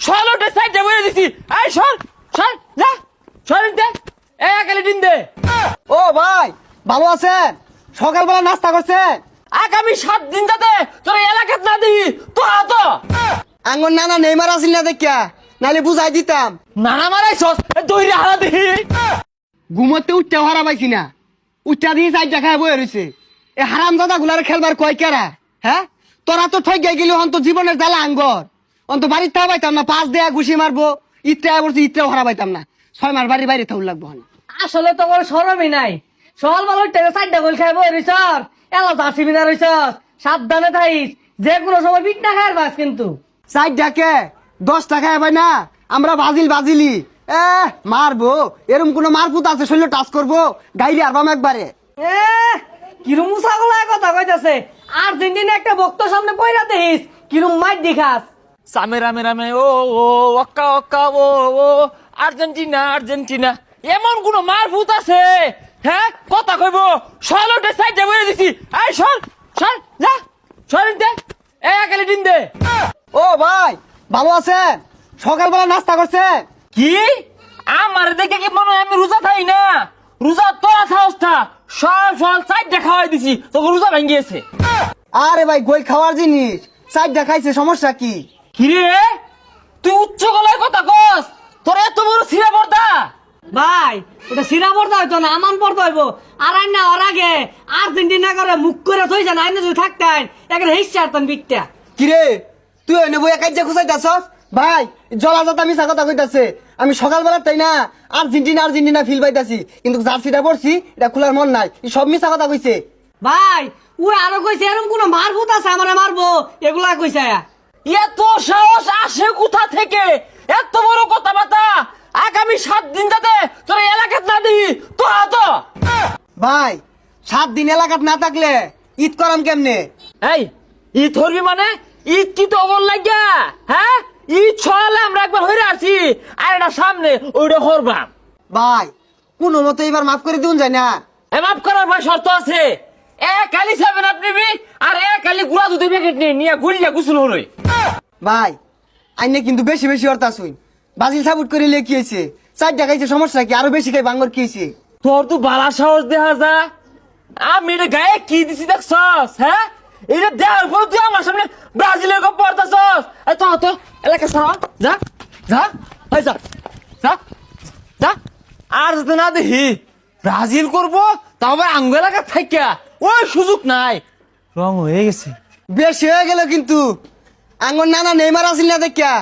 ছলোটে সাইডে বইরে দিছি। এই সর সর যা সর দে একালে দিন দে। ও ভাই ভালো আছেন? সকালবেলা নাস্তা করছেন? আগামী 7 দিন যাতে তোর এলাকাত না দিই তো তো আঙ্গর নানা নেইমার আসিল না দেখিয়া, নাহলে বুঝাই দিতাম। নানা মারাইছস দইরে হারা দিই। ঘুমোতে উঠতে হারা পাইছি না, উঠটা দিয়ে চাই দেখায় বয়ে রয়েছে। এ হারাম দাদা গুলার খেলবার কয় কেরা? হ্যাঁ তোরা তো ঠক গাই গেলি অন্ত জীবনের জ্বালা আঙ্গর অন্ত বাড়ির থাকা পাইতাম না, 5 দেয়া ঘুষি মারবো ইত্রা বলছি ইত্রাও হারা পাইতাম না, 6 মাস বাড়ির বাইরে থাকুর লাগবো। আসলে তোমার সরমই নাই। সকাল বেলা টেনে চারটা গোল খাইব রইছর, এলা জার্সি বিনা রইছস। সাবধানে থাইস, যে কোনো সময় বিট না খাইবার বাস কিন্তু। চাই ডাকে 10 টাকা হবে না, আমরা বাজিলি মারবো। এরম কোন মারপুত আছে শরীর টাচ করবো গাইলে আরবাম একবারে। এ কিরম মুসাগুলা কথা কইতাছে। আর্জেন্টিনা একটা বক্ত সামনে পয়রা দেখিস কিরম মাইর দেখাস। সামে রামে রামে ও ও ওক্কা ওক্কা ও ও আর্জেন্টিনা আর্জেন্টিনা এমন কোন মারফুত আছে? হ্যাঁ কথা কইব ছলোটে সাইডে বইরে দিছি। এই সর সর যা সর দে একালে দিন দে। ও ভাই ভালো আছেন? সকালবেলা নাস্তা করছেন? কি আমার দেখে কি মনে হয় আমি রোজা থাই না? রোজা তোরা থাকস না, সব সব সাইডে খাওয়াই দিছি তোকে রোজা ভাঙ্গিয়েছে। আরে ভাই গোল খাওয়ার জিনিস, চাই দেখাইছে সমস্যা কি? কিরে তুই উচ্চ গলায় কথা কস? তোর এত বড় ছিঁড়া পর্দা? ভাই ওটা সিরা পড়তে হইতো না, আমান পড়তে হইব। আর আইন না ওর আগে আর্জেন্টিনা করে মুখ করে থই যান, আইনে যদি থাকতেন একটা হিস্সা আরতাম বিকটা। কিরে তুই ওই নেবো একাই যে খুঁজাইতাছস? ভাই জলাজাত মিছা কথা কইতাছে। আমি সকালবেলা তাই না আর্জেন্টিনা ফিল পাইতাছি, কিন্তু জার্সিটা পড়ছি এটা খোলার মন নাই, এই সব মিছা কথা কইছে। ভাই ও আরো কইছে এরকম কোন মারভূত আছে আমারে মারবো, এগুলা কইছে। এত সাহস আসে কোথা থেকে? এত বড় কথাবার্তা আগামী 7 দিন যাতে তোর এলাকাত না দিই তো তো ভাই 7 দিন এলাকাত না থাকলে ঈদ করাম কেমনে? এই ঈদ ধরবি মানে ঈদ কি তো বল লাগিয়া? হ্যাঁ ঈদ ছড়ালে আমরা একবার হইরে আসি আর এটা সামনে ওইটা হরবাম। ভাই কোনো মতো এবার মাফ করে দিন যায় না? মাফ করার ভাই শর্ত আছে। কালি 7 আপ নিবি আর কালি গুড়া দুধের প্যাকেট নিয়ে গুলিয়া গুসল হরই। ভাই আইনে কিন্তু বেশি বেশি অর্থ শুন, বাজিল সাবুট করে লেখিয়েছে, চার দেখাইছে সমস্যা কি? আরো বেশি খাই বাঙ্গর কিয়েছে। তোর তো বালা সাহস দেখা যা। আমি এটা গায়ে কি দিছি দেখছস? হ্যাঁ এটা দেওয়ার পর তুই আমার সামনে ব্রাজিলের গপ পড়তাছস। তো তো এলাকা সারা যা যা এই যা যা যা। আর যদি না দেখি ব্রাজিল করবো তবে আঙ্গ এলাকা থাইকা ওই সুযোগ নাই। রং হয়ে গেছে। বেশি হয়ে গেল কিন্তু আঙ্গর নানা নেইমার আসিল না দেখিয়া